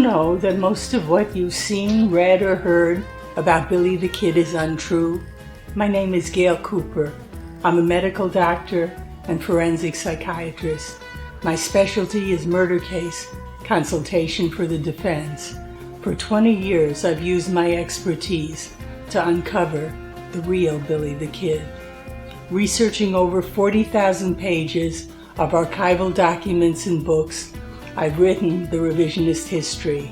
know that most of what you've seen, read, or heard about Billy the Kid is untrue? My name is Gail Cooper. I'm a medical doctor and forensic psychiatrist. My specialty is murder case consultation for the defense. For 20 years, I've used my expertise to uncover the real Billy the Kid. Researching over 40,000 pages of archival documents and books, I've written the revisionist history.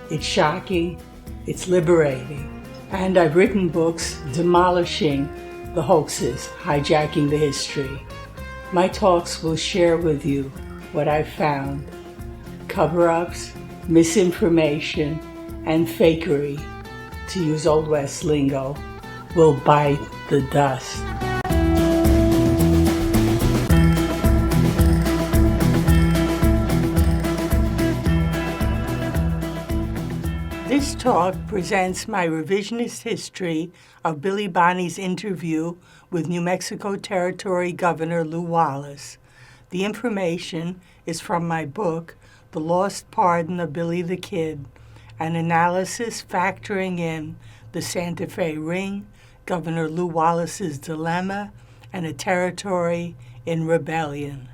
It's shocking, it's liberating, and I've written books demolishing the hoaxes, hijacking the history. My talks will share with you what I've found. Cover-ups, misinformation, and fakery, to use Old West lingo, will bite the dust. This talk presents my revisionist history of Billy Bonney's interview with New Mexico Territory Governor Lew Wallace. The information is from my book, The Lost Pardon of Billy the Kid, an analysis factoring in the Santa Fe Ring, Governor Lew Wallace's dilemma, and a territory in rebellion.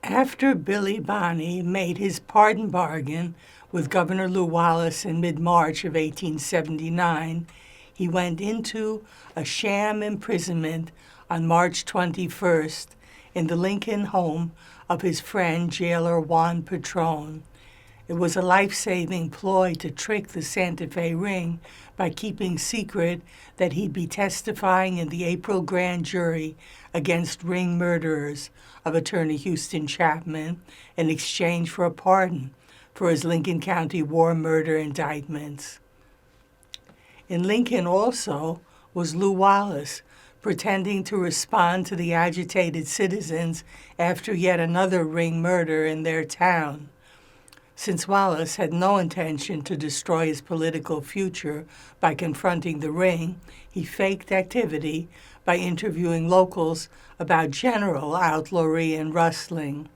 After Billy Bonney made his pardon bargain with Governor Lew Wallace in mid-March of 1879, he went into a sham imprisonment on March 21st in the Lincoln home of his friend jailer Juan Patron. It was a life-saving ploy to trick the Santa Fe Ring by keeping secret that he'd be testifying in the April grand jury against ring murderers of Attorney Houston Chapman in exchange for a pardon for his Lincoln County war murder indictments. In Lincoln also was Lew Wallace, pretending to respond to the agitated citizens after yet another ring murder in their town. Since Wallace had no intention to destroy his political future by confronting the ring, he faked activity by interviewing locals about general outlawry and rustling.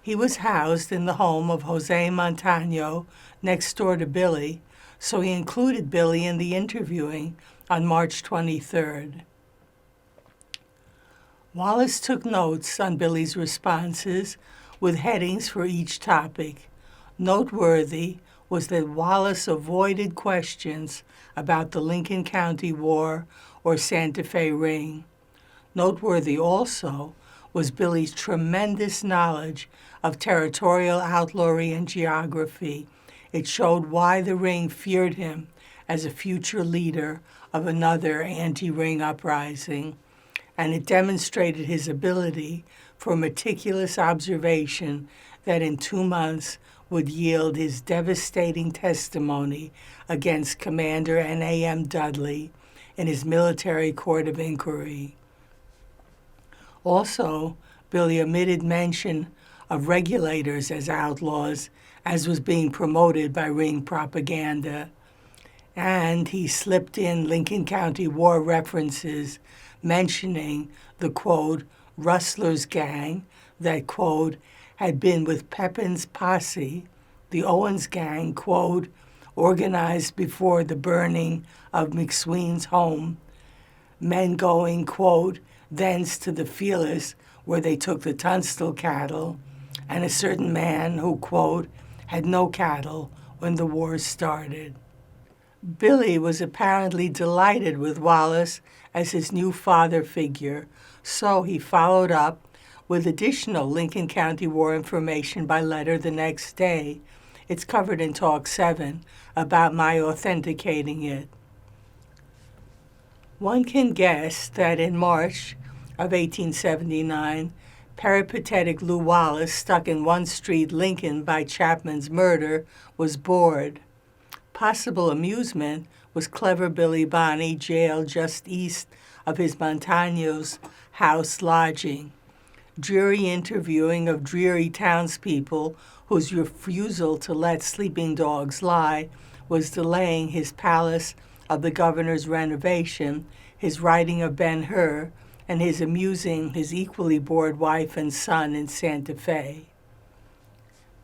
He was housed in the home of Jose Montano, next door to Billy, so he included Billy in the interviewing on March 23rd. Wallace took notes on Billy's responses with headings for each topic. Noteworthy was that Wallace avoided questions about the Lincoln County War or Santa Fe Ring. Noteworthy also was Billy's tremendous knowledge of territorial outlawry and geography. It showed why the ring feared him as a future leader of another anti-ring uprising, and it demonstrated his ability for meticulous observation that in 2 months would yield his devastating testimony against Commander N.A.M. Dudley in his military court of inquiry. Also, Billy omitted mention of regulators as outlaws, as was being promoted by ring propaganda. And he slipped in Lincoln County war references, mentioning the, quote, Rustlers gang that, quote, had been with Pepin's posse, the Owens gang, quote, organized before the burning of McSween's home, men going, quote, thence to the Fearless, where they took the Tunstall cattle, and a certain man who, quote, had no cattle when the war started. Billy was apparently delighted with Wallace as his new father figure, so he followed up with additional Lincoln County War information by letter the next day. It's covered in Talk 7 about my authenticating it. One can guess that in March of 1879, peripatetic Lew Wallace, stuck in 1 Street, Lincoln, by Chapman's murder, was bored. Possible amusement was clever Billy Bonney, jailed just east of his Montano's house lodging. Dreary interviewing of dreary townspeople whose refusal to let sleeping dogs lie was delaying his palace of the governor's renovation, his writing of Ben-Hur, and his amusing his equally bored wife and son in Santa Fe.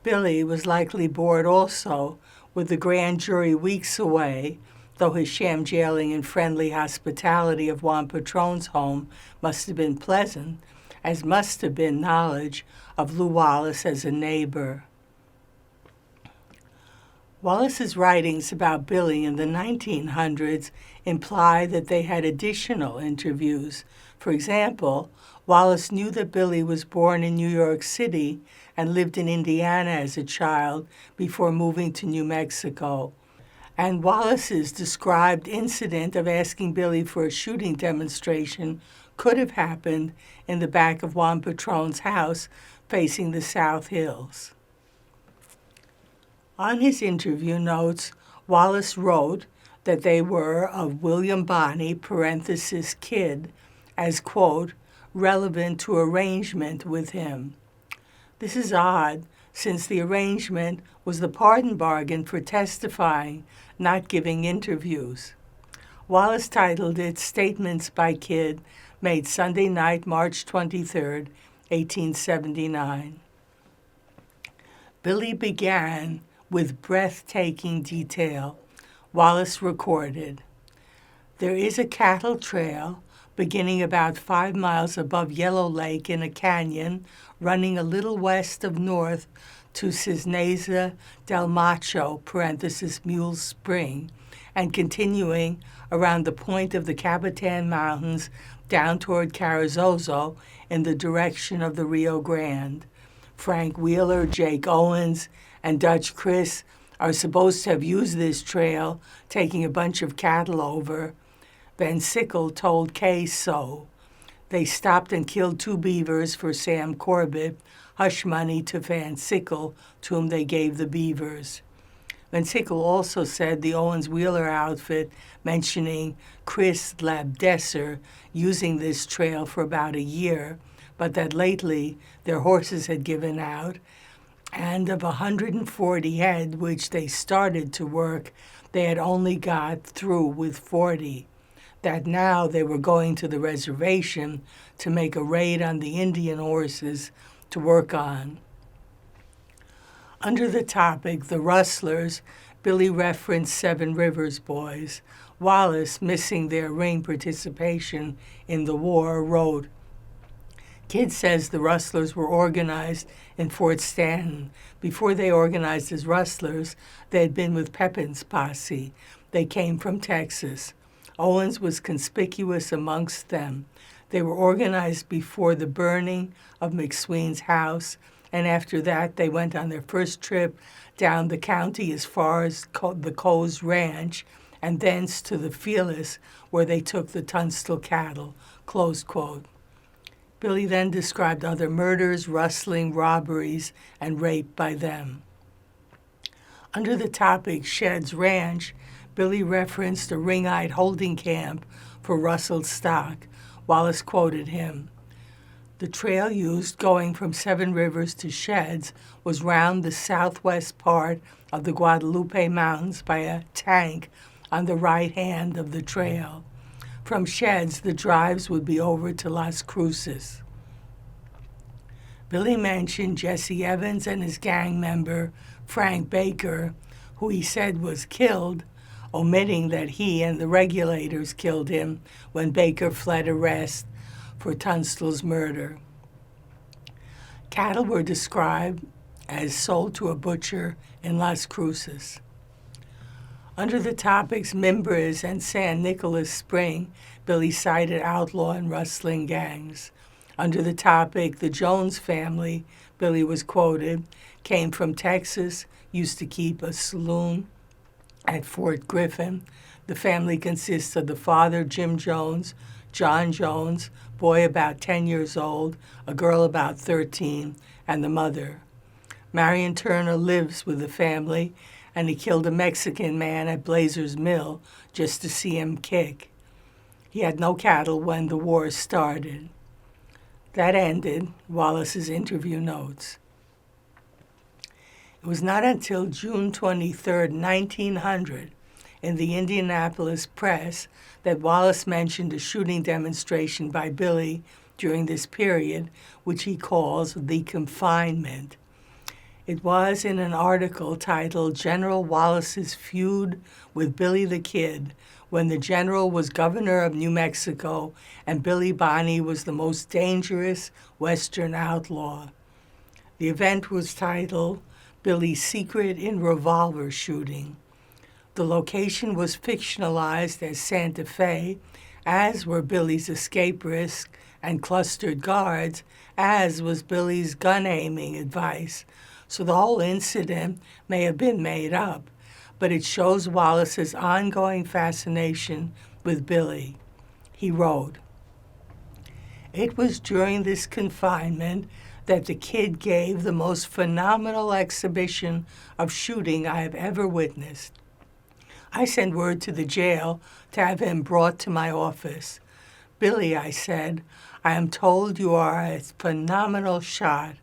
Billy was likely bored also, with the grand jury weeks away, though his sham jailing and friendly hospitality of Juan Patron's home must have been pleasant, as must have been knowledge of Lew Wallace as a neighbor. Wallace's writings about Billy in the 1900s imply that they had additional interviews. For example, Wallace knew that Billy was born in New York City and lived in Indiana as a child before moving to New Mexico. And Wallace's described incident of asking Billy for a shooting demonstration could have happened in the back of Juan Patron's house facing the South Hills. On his interview notes, Wallace wrote that they were of William Bonney, parenthesis, kid, as, quote, relevant to arrangement with him. This is odd, since the arrangement was the pardon bargain for testifying, not giving interviews. Wallace titled it Statements by Kid, made Sunday night, March 23, 1879. Billy began with breathtaking detail. Wallace recorded, "There is a cattle trail beginning about 5 miles above Yellow Lake in a canyon, running a little west of north to Cisneza del Macho, parenthesis, Mule Spring, and continuing around the point of the Capitan Mountains down toward Carrizozo in the direction of the Rio Grande. Frank Wheeler, Jake Owens, and Dutch Chris are supposed to have used this trail, taking a bunch of cattle over. Van Sickle told Kay so. They stopped and killed 2 beavers for Sam Corbett, hush money to Van Sickle, to whom they gave the beavers." Van Sickle also said the Owens-Wheeler outfit, mentioning Chris Labdesser using this trail for about a year, but that lately their horses had given out, and of 140 head which they started to work, they had only got through with 40. That now they were going to the reservation to make a raid on the Indian horses to work on. Under the topic, the rustlers, Billy referenced Seven Rivers Boys. Wallace, missing their ring participation in the war, wrote, "Kid says the rustlers were organized in Fort Stanton. Before they organized as rustlers, they had been with Pepin's posse. They came from Texas. Owens was conspicuous amongst them. They were organized before the burning of McSween's house, and after that they went on their first trip down the county as far as the Coe's Ranch, and thence to the Fearless, where they took the Tunstall cattle," close quote. Billy then described other murders, rustling, robberies, and rape by them. Under the topic Shed's Ranch, Billy referenced a ring-eyed holding camp for rustled stock. Wallace quoted him, "The trail used going from Seven Rivers to Shed's was round the southwest part of the Guadalupe Mountains by a tank on the right hand of the trail. From Shed's, the drives would be over to Las Cruces." Billy mentioned Jesse Evans and his gang member, Frank Baker, who he said was killed, omitting that he and the regulators killed him when Baker fled arrest for Tunstall's murder. Cattle were described as sold to a butcher in Las Cruces. Under the topics Mimbres and San Nicolas Spring, Billy cited outlaw and rustling gangs. Under the topic the Jones family, Billy was quoted, came from Texas, used to keep a saloon at Fort Griffin. The family consists of the father, Jim Jones, John Jones, boy about 10 years old, a girl about 13, and the mother. Marion Turner lives with the family, and he killed a Mexican man at Blazer's Mill just to see him kick. He had no cattle when the war started. That ended Wallace's interview notes. It was not until June 23, 1900, in the Indianapolis Press, that Wallace mentioned a shooting demonstration by Billy during this period, which he calls the confinement. It was in an article titled General Wallace's Feud with Billy the Kid, when the general was governor of New Mexico and Billy Bonney was the most dangerous Western outlaw. The event was titled Billy's Secret in Revolver Shooting. The location was fictionalized as Santa Fe, as were Billy's escape risk and clustered guards, as was Billy's gun aiming advice. So the whole incident may have been made up, but it shows Wallace's ongoing fascination with Billy. He wrote, "It was during this confinement that the kid gave the most phenomenal exhibition of shooting I have ever witnessed. I sent word to the jail to have him brought to my office. 'Billy,' I said, 'I am told you are a phenomenal shot.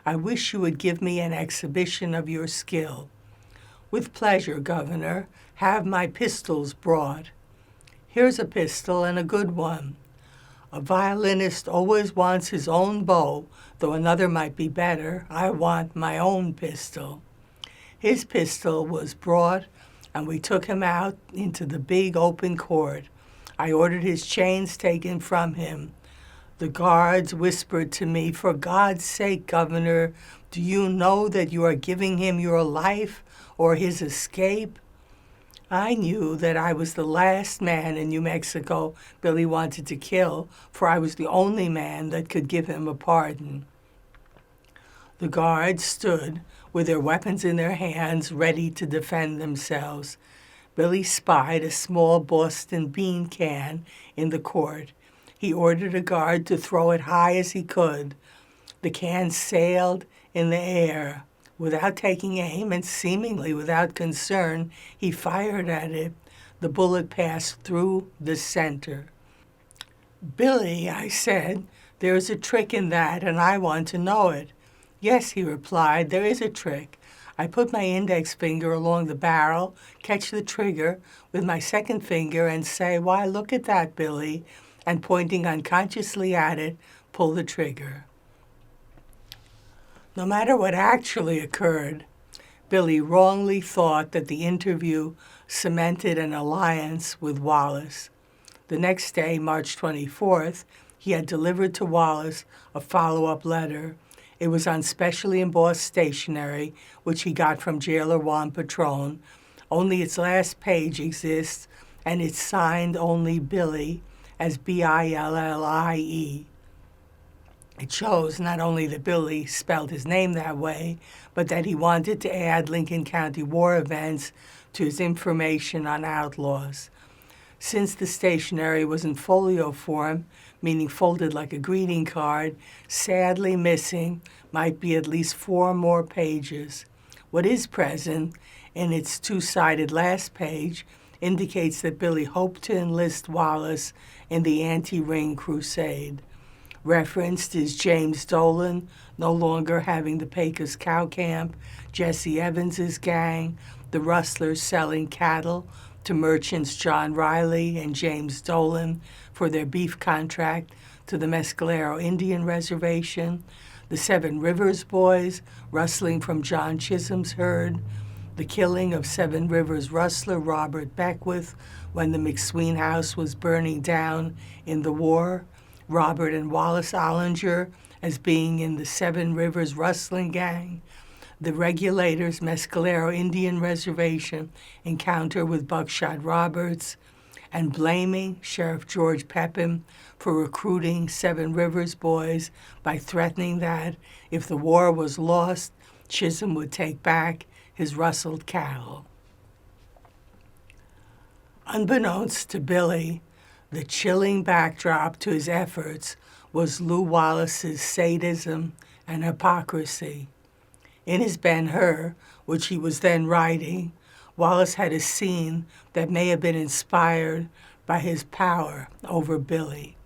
I wish you would give me an exhibition of your skill.' 'With pleasure, Governor. Have my pistols brought.' 'Here's a pistol, and a good one.' A violinist always wants his own bow, though another might be better. I want my own pistol.' His pistol was brought, and we took him out into the big open court. I ordered his chains taken from him. The guards whispered to me, 'For God's sake, Governor, do you know that you are giving him your life or his escape?' I knew that I was the last man in New Mexico Billy wanted to kill, for I was the only man that could give him a pardon. The guards stood with their weapons in their hands, ready to defend themselves. Billy spied a small Boston bean can in the court. He ordered a guard to throw it high as he could. The can sailed in the air. Without taking aim and seemingly without concern, he fired at it. The bullet passed through the center. 'Billy,' I said, 'there is a trick in that, and I want to know it.' 'Yes,' he replied, 'there is a trick. I put my index finger along the barrel, catch the trigger with my second finger, and say, "Why, look at that, Billy," and pointing unconsciously at it, pull the trigger." No matter what actually occurred, Billy wrongly thought that the interview cemented an alliance with Wallace. The next day, March 24th, he had delivered to Wallace a follow-up letter. It was on specially embossed stationery, which he got from jailer Juan Patron. Only its last page exists, and it's signed only Billy, as Billie. It shows not only that Billy spelled his name that way, but that he wanted to add Lincoln County war events to his information on outlaws. Since the stationery was in folio form, meaning folded like a greeting card, sadly missing might be at least 4 more pages. What is present in its 2-sided last page indicates that Billy hoped to enlist Wallace in the anti-ring crusade. Referenced is James Dolan, no longer having the Pecos cow camp, Jesse Evans's gang, the rustlers selling cattle to merchants John Riley and James Dolan for their beef contract to the Mescalero Indian Reservation, the Seven Rivers Boys rustling from John Chisholm's herd, the killing of Seven Rivers rustler Robert Beckwith when the McSween house was burning down in the war, Robert and Wallace Ollinger as being in the Seven Rivers rustling gang, the Regulators' Mescalero Indian Reservation encounter with Buckshot Roberts, and blaming Sheriff George Pepin for recruiting Seven Rivers boys by threatening that if the war was lost, Chisholm would take back his rustled cattle. Unbeknownst to Billy, the chilling backdrop to his efforts was Lew Wallace's sadism and hypocrisy. In his Ben-Hur, which he was then writing, Wallace had a scene that may have been inspired by his power over Billy.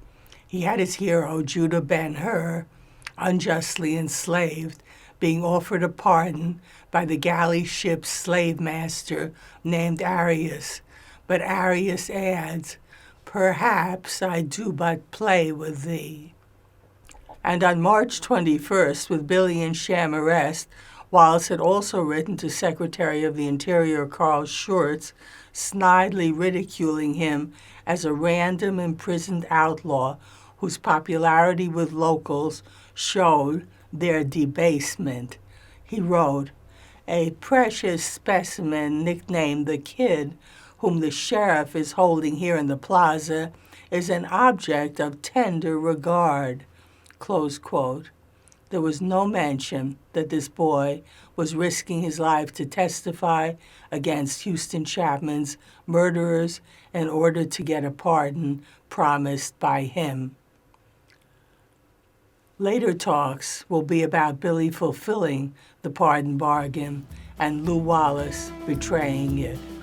He had his hero, Judah Ben-Hur, unjustly enslaved, being offered a pardon by the galley ship's slave master named Arius. But Arius adds, "Perhaps I do but play with thee." And on March 21st, with Billy in sham arrest, Wallace had also written to Secretary of the Interior Carl Schurz, snidely ridiculing him as a random imprisoned outlaw whose popularity with locals showed their debasement. He wrote, "A precious specimen nicknamed the Kid, whom the sheriff is holding here in the plaza, is an object of tender regard." Close quote. There was no mention that this boy was risking his life to testify against Houston Chapman's murderers in order to get a pardon promised by him. Later talks will be about Billy fulfilling the pardon bargain and Lew Wallace betraying it.